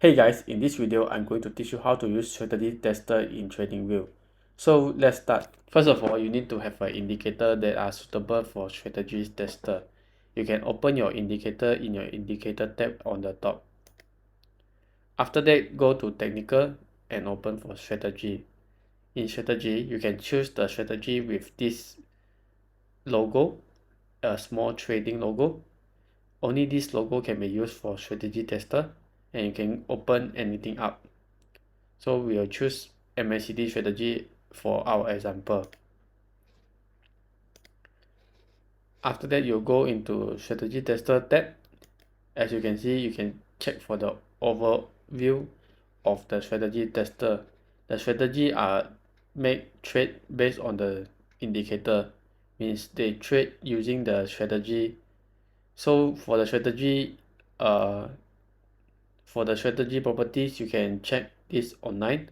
Hey guys, in this video, I'm going to teach you how to use strategy tester in TradingView. So let's start. First of all, you need to have an indicator that are suitable for strategy tester. You can open your indicator in your indicator tab on the top. After that, go to technical and open for strategy. In strategy, you can choose the strategy with this logo, a small trading logo. Only this logo can be used for strategy tester, and you can open anything up. So we will choose MACD strategy for our example. After that, you go into strategy tester tab. As you can see, you can check for the overview of the strategy tester. The strategy are make trade based on the indicator, means they trade using the strategy. So for the strategy properties, you can check this online,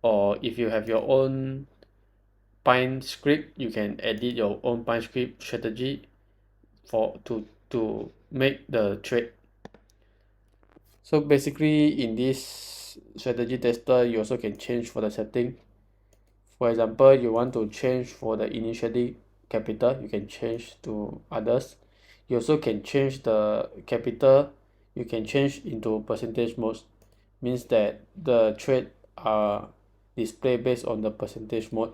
or if you have your own Pine script, you can edit your own Pine script strategy to make the trade. So basically, in this strategy tester, you also can change for the setting. For example, you want to change for the initially capital, you can change to others. You also can change the capital. You can change into percentage mode, means that the trade are displayed based on the percentage mode.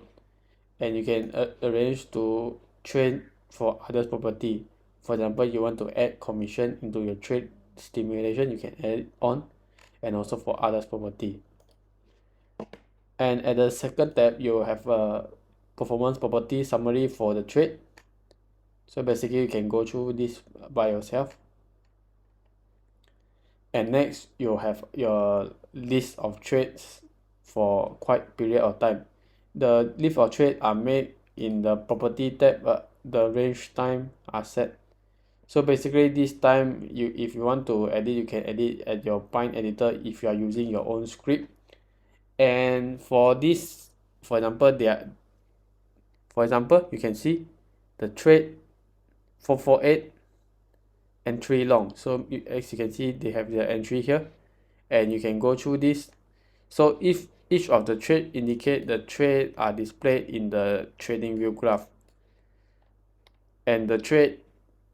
And you can arrange to trade for others property. For example, you want to add commission into your trade stimulation, you can add it on, and also for others property. And at the second tab, you have a performance property summary for the trade. So basically, you can go through this by yourself. And next, you have your list of trades for quite period of time. The list of trades are made in the property tab, but the range time are set. So basically, this time, if you want to edit, you can edit at your Pine editor if you are using your own script. And for this, for example, you can see the trade 448 entry long. So as you can see, they have the entry here, and you can go through this. So if each of the trade indicate the trade are displayed in the TradingView graph, and the trade,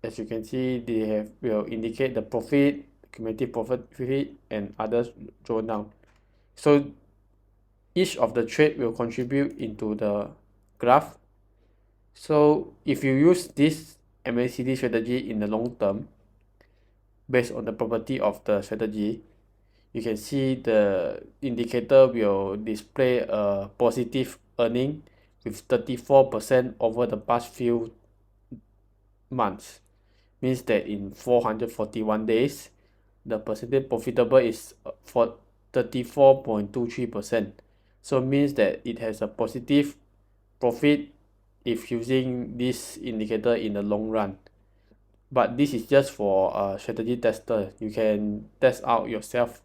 as you can see, they will indicate the profit, cumulative profit, and others drawn down. So each of the trade will contribute into the graph. So if you use this MACD strategy in the long term, based on the property of the strategy, you can see the indicator will display a positive earning with 34% over the past few months. Means that in 441 days, the percentage profitable is for 34.23%. So means that it has a positive profit if using this indicator in the long run. But this is just for a strategy tester. You can test out yourself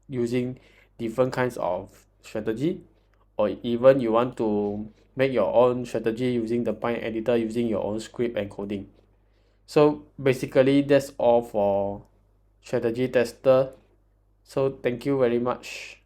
using different kinds of strategy, or even you want to make your own strategy using the Pine editor, using your own script and coding. So basically, that's all for strategy tester. So thank you very much.